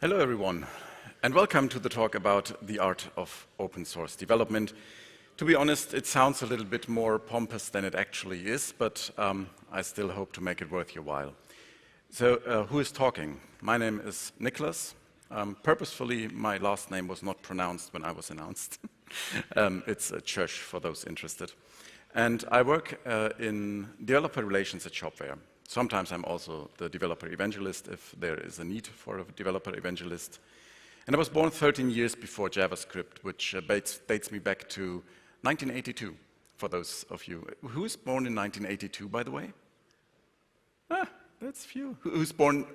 Hello everyone, and welcome to the talk about the art of open source development. To be honest, it sounds a little bit more pompous than it actually is, but I still hope to make it worth your while. So, who is talking? My name is Niklas. Purposefully, my last name was not pronounced when I was announced. It's Dzösch for those interested. And I work in developer relations at Shopware. Sometimes I'm also the developer evangelist if there is a need for a developer evangelist. And I was born 13 years before JavaScript, which dates me back to 1982, for those of you. Who's born in 1982, by the way? Ah, that's few. Who's born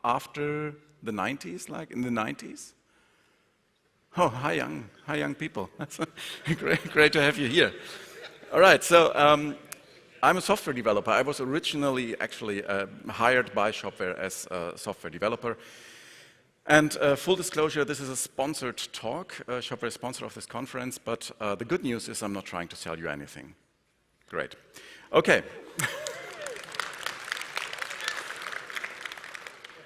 after the 90s, like in the 90s? Oh, hi young people. That's great to have you here. All right, so I'm a software developer. I was originally actually hired by Shopware as a software developer. And full disclosure, this is a sponsored talk. Shopware is sponsor of this conference, but the good news is I'm not trying to sell you anything. Great. Okay.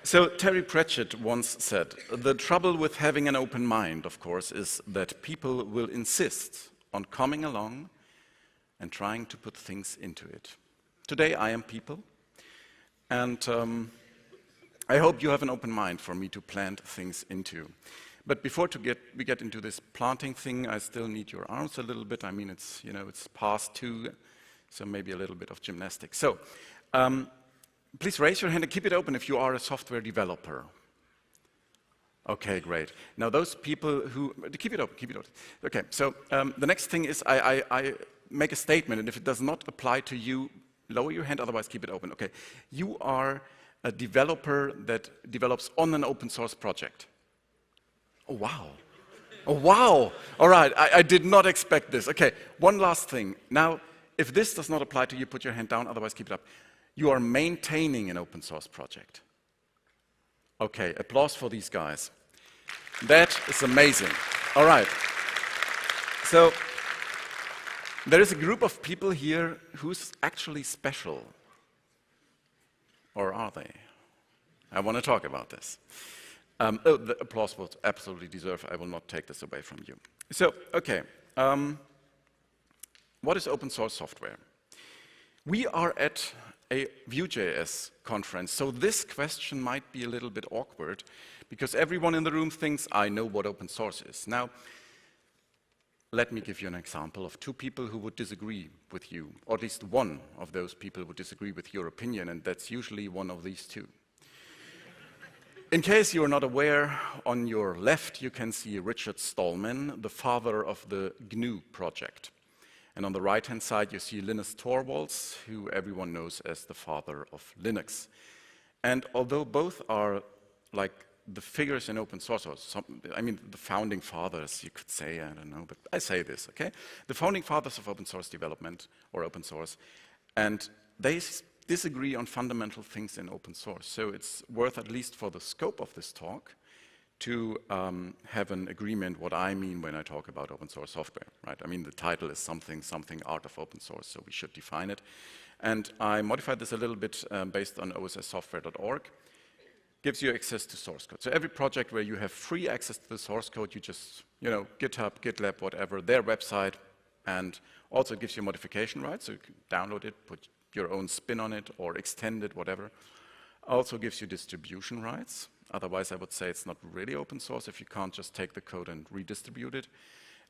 So Terry Pratchett once said, the trouble with having an open mind, of course, is that people will insist on coming along and trying to put things into it. Today I am people, and I hope you have an open mind for me to plant things into. But before we get into this planting thing, I still need your arms a little bit. I mean, it's past 2, so maybe a little bit of gymnastics. So please raise your hand and keep it open if you are a software developer. Okay, great. Now those people who, keep it open. Okay, so the next thing is I make a statement, and if it does not apply to you, lower your hand, otherwise keep it open. Okay, you are a developer that develops on an open source project. Oh, wow. Oh, wow. All right, I did not expect this. Okay, one last thing. Now, if this does not apply to you, put your hand down, otherwise keep it up. You are maintaining an open source project. Okay, applause for these guys. That is amazing. All right. So, there is a group of people here who's actually special. Or are they? I want to talk about this. The applause was absolutely deserved. I will not take this away from you. So, okay. What is open source software? We are at a Vue.js conference, so this question might be a little bit awkward because everyone in the room thinks, I know what open source is. Now, let me give you an example of 2 people who would disagree with you, or at least one of those people would disagree with your opinion, and that's usually one of these 2. In case you are not aware, on your left you can see Richard Stallman, the father of the GNU project. And on the right-hand side you see Linus Torvalds, who everyone knows as the father of Linux. And although both are like the figures in open source, or I mean the founding fathers, you could say, I don't know, but I say this, okay? The founding fathers of open source development, or open source, and they disagree on fundamental things in open source. So it's worth, at least for the scope of this talk, to have an agreement what I mean when I talk about open source software, right? I mean, the title is something art of open source, so we should define it. And I modified this a little bit based on osssoftware.org. Gives you access to source code. So every project where you have free access to the source code, you just, GitHub, GitLab, whatever, their website, and also gives you modification rights, so you can download it, put your own spin on it, or extend it, whatever. Also gives you distribution rights. Otherwise, I would say it's not really open source if you can't just take the code and redistribute it.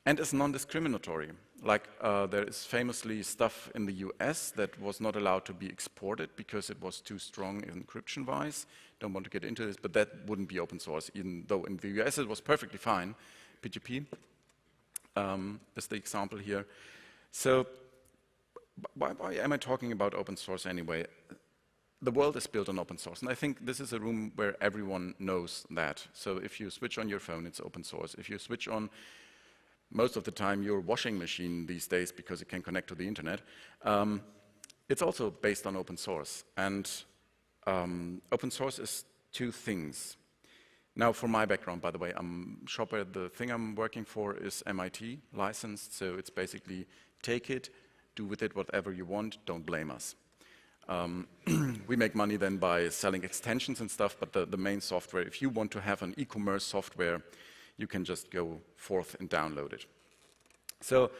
And is non-discriminatory. Like there is famously stuff in the US that was not allowed to be exported because it was too strong encryption-wise. Don't want to get into this, but that wouldn't be open source, even though in the US it was perfectly fine. PGP is the example here. So why am I talking about open source anyway? The world is built on open source, and I think this is a room where everyone knows that. So if you switch on your phone, it's open source. If you switch on, most of the time, your washing machine these days, because it can connect to the internet, it's also based on open source. And open source is 2 things. Now, for my background, by the way, Shopware, the thing I'm working for is MIT licensed, so it's basically take it, do with it whatever you want, don't blame us. We make money then by selling extensions and stuff, but the main software, if you want to have an e-commerce software, you can just go forth and download it. So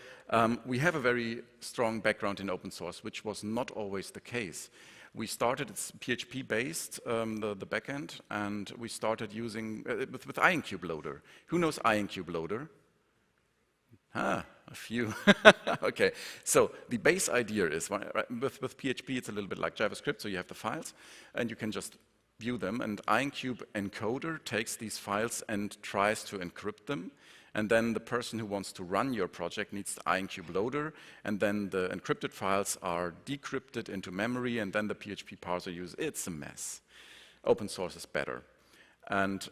we have a very strong background in open source, which was not always the case. We started, it's PHP-based, the backend, and we started using, with IronCube Loader. Who knows IronCube Loader? Ah, a few. Okay, so the base idea is, with PHP it's a little bit like JavaScript, so you have the files, and you can just view them, and IronCube encoder takes these files and tries to encrypt them, and then the person who wants to run your project needs the IronCube Loader, and then the encrypted files are decrypted into memory, and then the PHP parser uses. It's a mess. Open source is better. And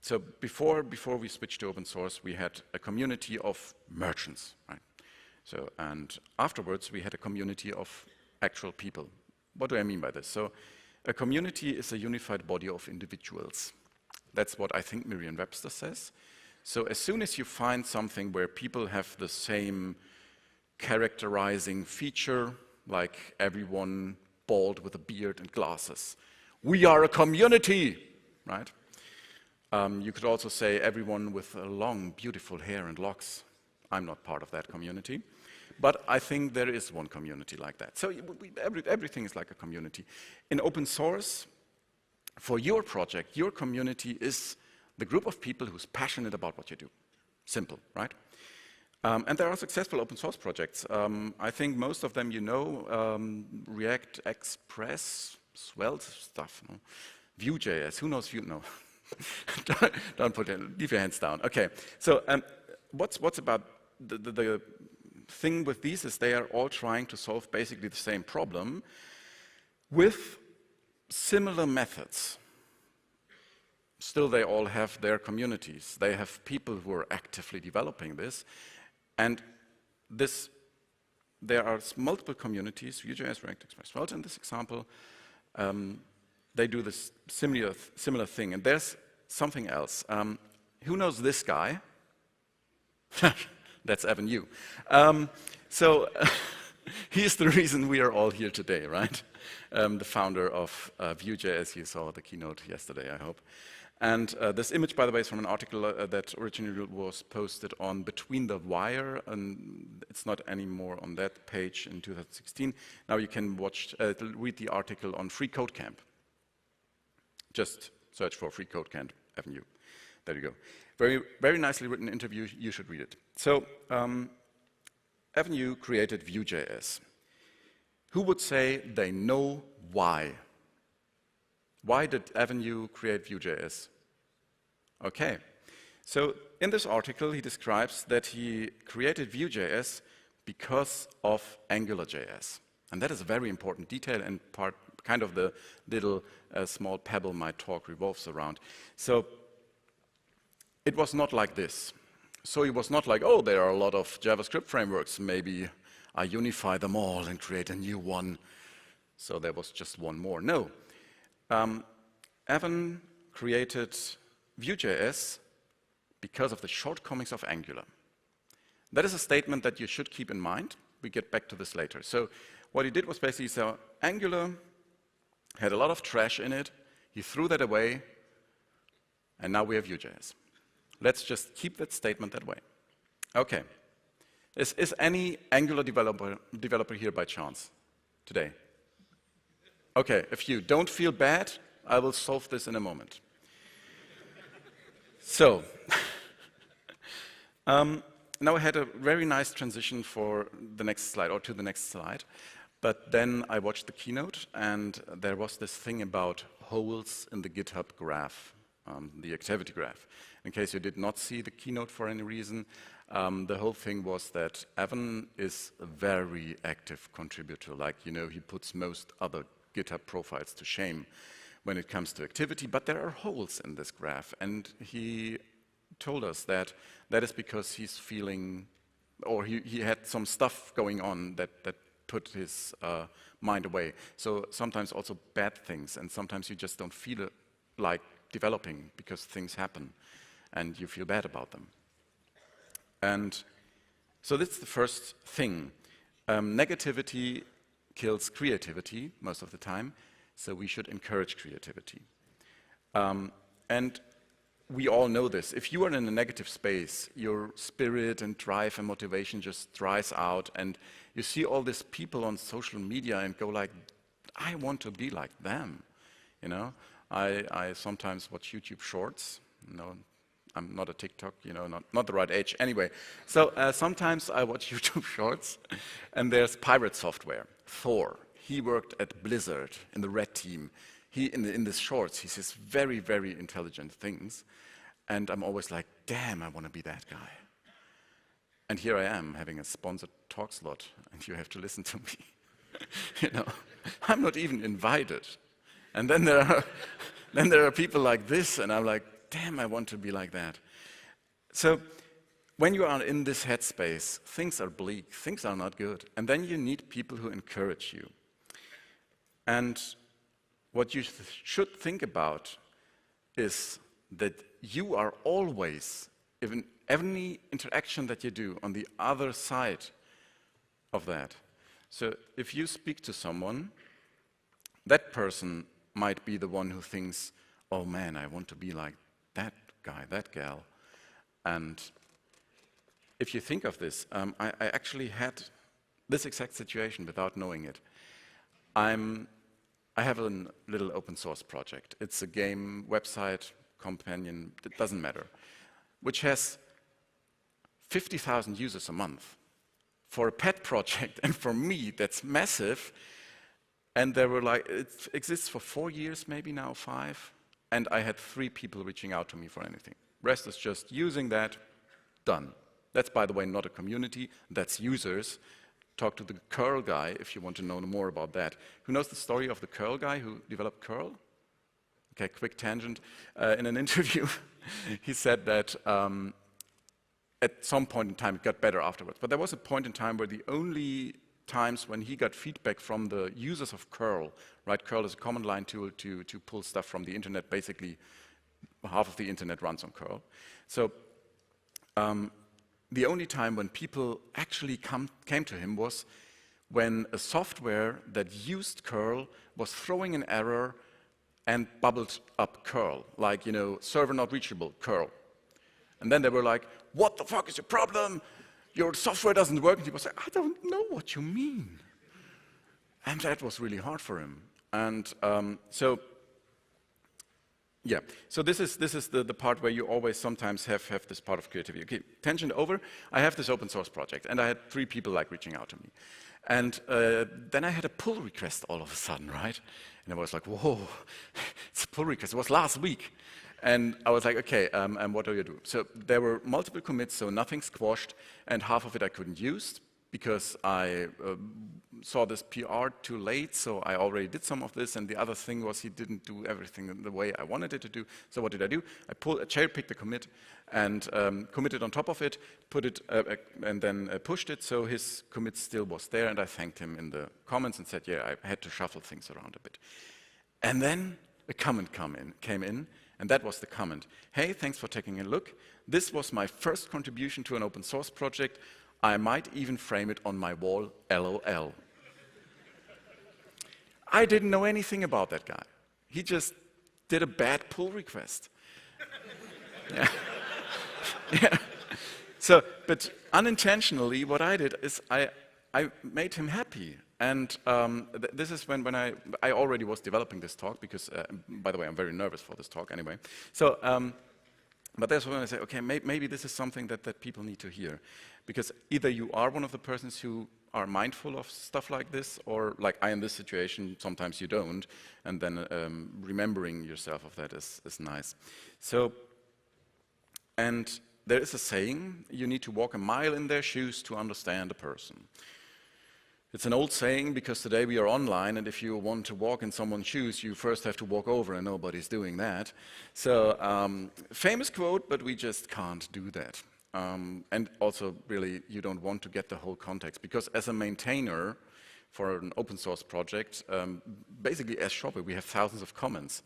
so before we switched to open source, we had a community of merchants, right? So, and afterwards, we had a community of actual people. What do I mean by this? So, a community is a unified body of individuals. That's what I think Merriam-Webster says. So, as soon as you find something where people have the same characterizing feature, like everyone bald with a beard and glasses, we are a community, right? You could also say everyone with long, beautiful hair and locks. I'm not part of that community. But I think there is one community like that. So everything is like a community. In open source, for your project, your community is the group of people who's passionate about what you do. Simple, right? And there are successful open source projects. I think most of them you know, React, Express, Svelte stuff, no? Vue.js, who knows Vue? No. Don't put it, leave your hands down. Okay, so what's about the thing with these is they are all trying to solve basically the same problem with similar methods. Still, they all have their communities. They have people who are actively developing this, and there are multiple communities, Vue.js, React, Express, Svelte in this example. They do this similar thing, and there's something else. Who knows this guy? That's Evan Yu. So he's the reason we are all here today, right? The founder of Vue.js. You saw the keynote yesterday, I hope. And this image, by the way, is from an article that originally was posted on Between the Wire, and it's not anymore on that page in 2016. Now you can read the article on Free Code Camp. Just search for Free Code Camp Avenue. There you go. Very, very nicely written interview. You should read it. So, Avenue created Vue.js. Who would say they know why? Why did Avenue create Vue.js? Okay. So, in this article, he describes that he created Vue.js because of AngularJS. And that is a very important detail and kind of the little small pebble my talk revolves around. So it was not like this. So it was not like, oh, there are a lot of JavaScript frameworks, maybe I unify them all and create a new one. So there was just one more. No. Evan created Vue.js because of the shortcomings of Angular. That is a statement that you should keep in mind. We get back to this later. So what he did was basically, so Angular had a lot of trash in it. He threw that away, and now we have Vue.js. Let's just keep that statement that way. Okay. Is any Angular developer here by chance today? Okay, a few. Don't feel bad. I will solve this in a moment. So, now I had a very nice transition for the next slide, or to the next slide. But then I watched the keynote, and there was this thing about holes in the GitHub graph, the activity graph. In case you did not see the keynote for any reason, the whole thing was that Evan is a very active contributor. Like, you know, he puts most other GitHub profiles to shame when it comes to activity, but there are holes in this graph. And he told us that that is because he's feeling, or he had some stuff going on that put his mind away. So sometimes also bad things, and sometimes you just don't feel like developing because things happen and you feel bad about them. And so that's the first thing. Negativity kills creativity most of the time, so we should encourage creativity. And we all know this. If you are in a negative space, your spirit and drive and motivation just dries out, and you see all these people on social media and go like, I want to be like them, you know? I sometimes watch YouTube Shorts. No, I'm not a TikTok, you know, not the right age. Anyway, so sometimes I watch YouTube Shorts, and there's pirate software. Thor, he worked at Blizzard in the red team. He, in the shorts, he says very, very intelligent things. And I'm always like, damn, I want to be that guy. And here I am, having a sponsored talk slot, and you have to listen to me. You know, I'm not even invited. And then there are people like this, and I'm like, damn, I want to be like that. So when you are in this headspace, things are bleak, things are not good. And then you need people who encourage you. And what you should think about is that you are always, in any interaction that you do, on the other side of that. So if you speak to someone, that person might be the one who thinks, oh man, I want to be like that guy, that gal. And if you think of this, I actually had this exact situation without knowing it. I have a little open source project. It's a game website, companion, it doesn't matter, which has 50,000 users a month. For a pet project, and for me, that's massive. And there were like, it exists for 4 years, maybe now 5, and I had 3 people reaching out to me for anything. Rest is just using that, done. That's, by the way, not a community, that's users. Talk to the curl guy if you want to know more about that. Who knows the story of the curl guy who developed curl? Okay, quick tangent. In an interview, he said that at some point in time it got better afterwards. But there was a point in time where the only times when he got feedback from the users of curl, right? Curl is a command line tool to pull stuff from the internet. Basically, half of the internet runs on curl. So the only time when people actually came to him was when a software that used curl was throwing an error and bubbled up curl, like, you know, server not reachable, curl. And then they were like, what the fuck is your problem? Your software doesn't work. And he was like, I don't know what you mean. And that was really hard for him. And so this is the part where you always sometimes have this part of creativity. Okay, tangent over. I have this open source project, and I had 3 people like reaching out to me. And then I had a pull request all of a sudden, right? And I was like, whoa, it's a pull request. It was last week. And I was like, okay, and what do you do? So there were multiple commits, so nothing squashed, and half of it I couldn't use because I saw this PR too late, so I already did some of this, and the other thing was he didn't do everything the way I wanted it to do. So what did I do? I cherry-picked the commit and committed on top of it, put it, and then pushed it, so his commit still was there, and I thanked him in the comments and said, yeah, I had to shuffle things around a bit. And then a comment came in, and that was the comment. Hey, thanks for taking a look. This was my first contribution to an open source project. I might even frame it on my wall, LOL. I didn't know anything about that guy. He just did a bad pull request. Yeah. Yeah. So, but unintentionally, what I did is I made him happy. And this is when I already was developing this talk, because, by the way, I'm very nervous for this talk anyway. So, but that's when I say, okay, maybe this is something that people need to hear. Because either you are one of the persons who are mindful of stuff like this, or like I in this situation, sometimes you don't, and then remembering yourself of that is nice. So, and there is a saying, you need to walk a mile in their shoes to understand a person. It's an old saying because today we are online, and if you want to walk in someone's shoes, you first have to walk over, and nobody's doing that. So, famous quote, but we just can't do that. And also, really, you don't want to get the whole context, because as a maintainer for an open source project, basically as Shopper, we have thousands of comments,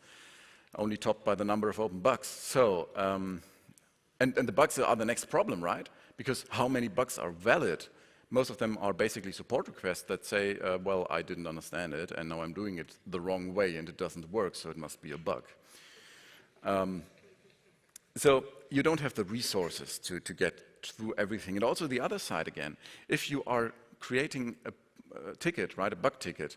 only topped by the number of open bugs. So, and the bugs are the next problem, right? Because how many bugs are valid? Most of them are basically support requests that say, well, I didn't understand it, and now I'm doing it the wrong way, and it doesn't work, so it must be a bug. So you don't have the resources to get through everything. And also the other side again, if you are creating a ticket, right, a bug ticket,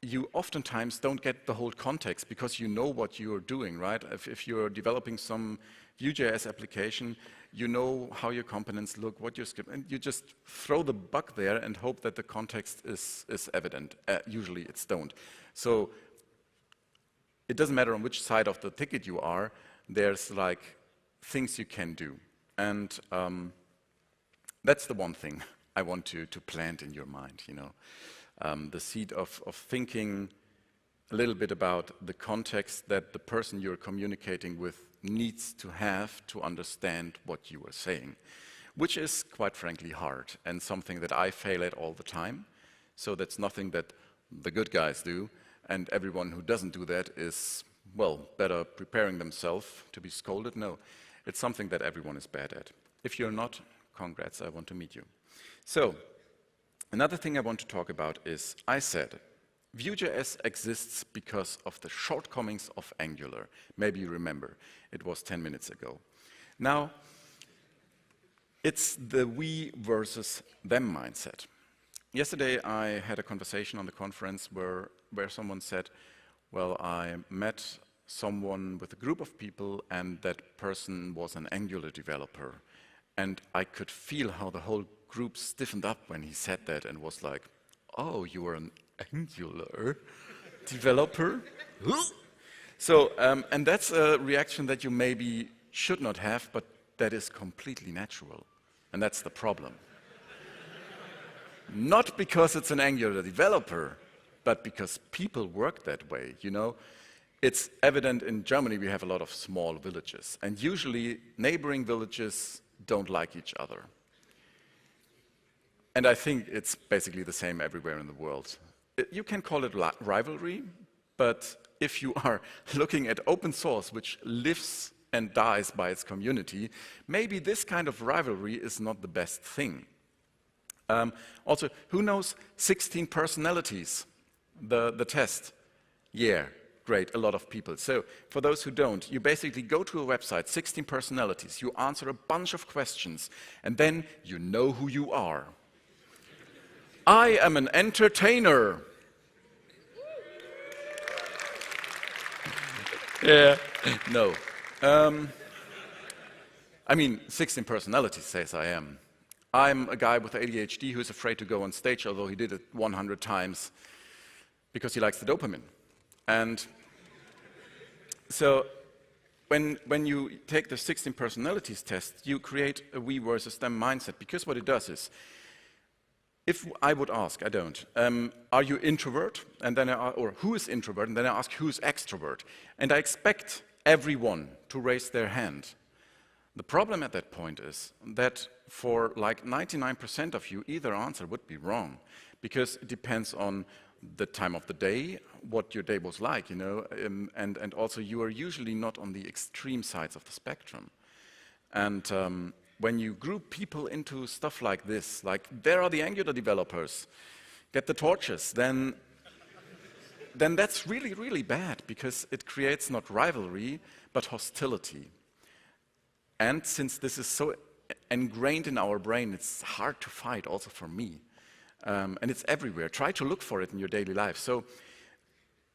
you oftentimes don't get the whole context because you know what you're doing, right? If you're developing some Vue.js application, you know how your components look, what your script, and you just throw the bug there and hope that the context is evident. Usually it's don't. So it doesn't matter on which side of the ticket you are, there's like things you can do. And that's the one thing I want to plant in your mind, you know. The seed of thinking a little bit about the context that the person you're communicating with needs to have to understand what you are saying, which is quite frankly hard and something that I fail at all the time. So that's nothing that the good guys do, and everyone who doesn't do that is, well, better preparing themselves to be scolded. No, it's something that everyone is bad at. If you're not, congrats, I want to meet you. So, another thing I want to talk about is, I said, Vue.js exists because of the shortcomings of Angular. Maybe you remember, it was 10 minutes ago. Now, it's the we versus them mindset. Yesterday I had a conversation on the conference where someone said, well, I met someone with a group of people and that person was an Angular developer. And I could feel how the whole group stiffened up when he said that and was like, oh, you are an Angular developer? So, and that's a reaction that you maybe should not have, but that is completely natural. And that's the problem. Not because it's an Angular developer, but because people work that way, you know. It's evident in Germany we have a lot of small villages, and usually neighboring villages don't like each other. And I think it's basically the same everywhere in the world. You can call it rivalry, but if you are looking at open source, which lives and dies by its community, maybe this kind of rivalry is not the best thing. Also, who knows 16 personalities, the test? Yeah, great, a lot of people. So, for those who don't, you basically go to a website, 16 personalities, you answer a bunch of questions, and then you know who you are. I am an entertainer. Yeah, no. I mean, 16 personalities says I am. I'm a guy with ADHD who's afraid to go on stage, although he did it 100 times because he likes the dopamine. And so when you take the 16 personalities test, you create a we versus them mindset, because what it does is, if I would ask, I don't, are you introvert? And then or who is introvert? And then I ask, who is extrovert? And I expect everyone to raise their hand. The problem at that point is that for like 99% of you, either answer would be wrong, because it depends on the time of the day, what your day was like, you know, and also you are usually not on the extreme sides of the spectrum. And when you group people into stuff like this, like there are the Angular developers, get the torches, then that's really, really bad, because it creates not rivalry, but hostility. And since this is so ingrained in our brain, it's hard to fight, also for me. And it's everywhere. Try to look for it in your daily life. So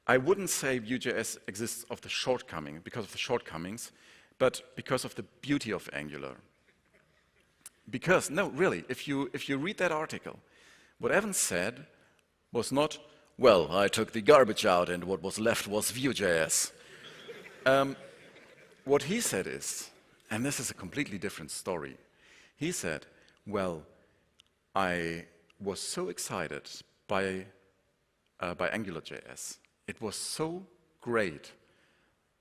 I wouldn't say Vue.js exists because of the shortcomings, but because of the beauty of Angular. Because, no, really, if you read that article, what Evan said was not, well, I took the garbage out and what was left was Vue.js. What he said is, and this is a completely different story, he said, well, I was so excited by AngularJS. It was so great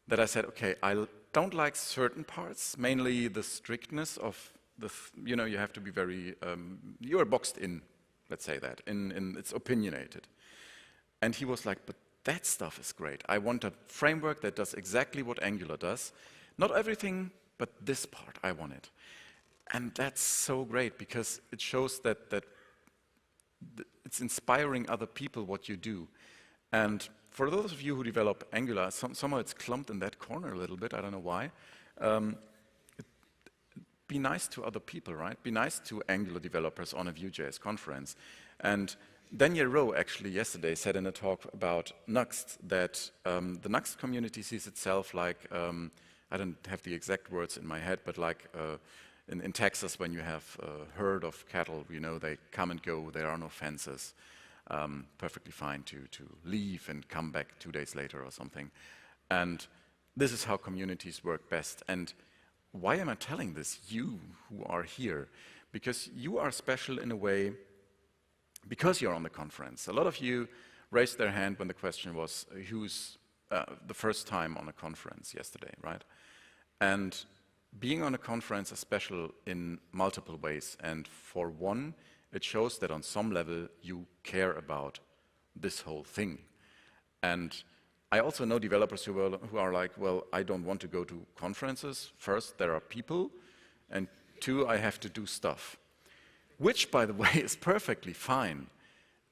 that I said, okay, I don't like certain parts, mainly the strictness of you know, you have to be very, you are boxed in, let's say that, it's opinionated. And he was like, but that stuff is great. I want a framework that does exactly what Angular does. Not everything, but this part, I want it. And that's so great because it shows that it's inspiring other people what you do. And for those of you who develop Angular, somehow it's clumped in that corner a little bit, I don't know why. Be nice to other people, right? Be nice to Angular developers on a Vue.js conference. And Daniel Rowe actually yesterday said in a talk about Nuxt that the Nuxt community sees itself like, I don't have the exact words in my head, but like in Texas when you have a herd of cattle, you know, they come and go, there are no fences. Perfectly fine to leave and come back 2 days later or something. And this is how communities work best. And why am I telling this, you who are here? Because you are special in a way because you're on the conference. A lot of you raised their hand when the question was, who's the first time on a conference yesterday, right? And being on a conference is special in multiple ways. And for one, it shows that on some level you care about this whole thing. And I also know developers who are like, well, I don't want to go to conferences. First, there are people, and two, I have to do stuff. Which, by the way, is perfectly fine.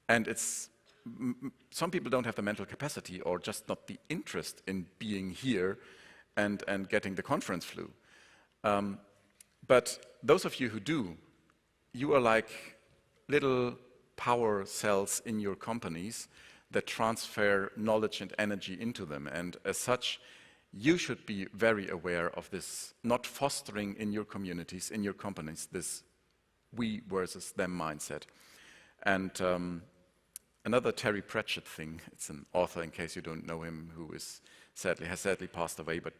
And it's some people don't have the mental capacity or just not the interest in being here and getting the conference flu. But those of you who do, you are like little power cells in your companies that transfer knowledge and energy into them. And as such, you should be very aware of this, not fostering in your communities, in your companies, this we versus them mindset. And another Terry Pratchett thing, it's an author, in case you don't know him, who has sadly passed away, but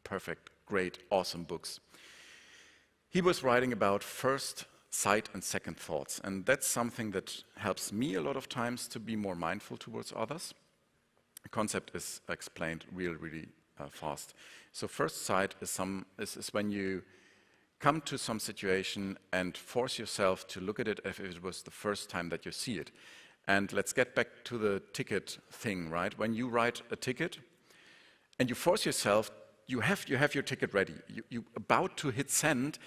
perfect, great, awesome books. He was writing about first sight and second thoughts, and that's something that helps me a lot of times to be more mindful towards others. The concept is explained really fast. So first sight is when you come to some situation and force yourself to look at it as if it was the first time that you see it. And let's get back to the ticket thing, right? When you write a ticket and you force yourself, you have your ticket ready. You're about to hit send,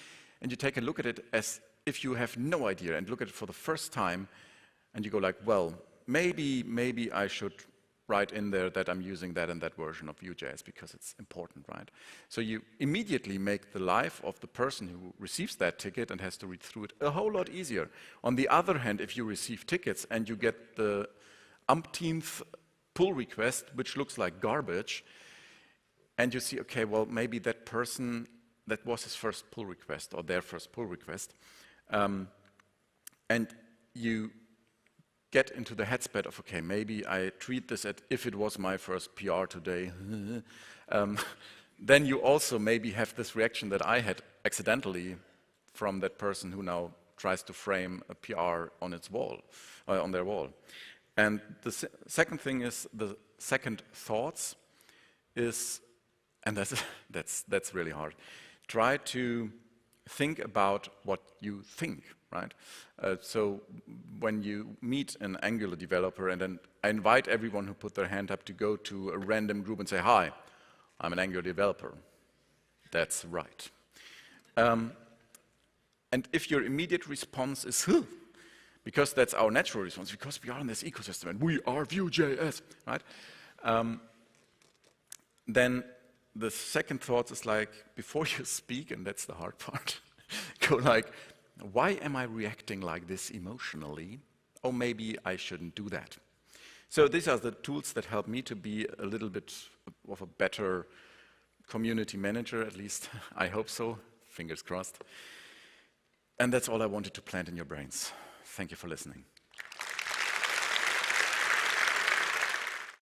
and you take a look at it as if you have no idea and look at it for the first time, and you go like, well, maybe I should write in there that I'm using that and that version of Vue.js because it's important, right? So you immediately make the life of the person who receives that ticket and has to read through it a whole lot easier. On the other hand, if you receive tickets and you get the umpteenth pull request, which looks like garbage, and you see, okay, well, maybe that person, that was his first pull request or their first pull request, and you get into the headspace of, okay, maybe I treat this as if it was my first PR today, then you also maybe have this reaction that I had accidentally from that person who now tries to frame a PR on its wall, on their wall. And the second thing is the second thoughts is, and that's really hard. Try to think about what you think, right? So when you meet an Angular developer, and then I invite everyone who put their hand up to go to a random group and say, hi, I'm an Angular developer. That's right. And if your immediate response is, huh, because that's our natural response, because we are in this ecosystem and we are Vue.js, right? Then the second thought is like, before you speak, and that's the hard part, go like, why am I reacting like this emotionally? Or maybe I shouldn't do that. So these are the tools that help me to be a little bit of a better community manager, at least I hope so, fingers crossed. And that's all I wanted to plant in your brains. Thank you for listening.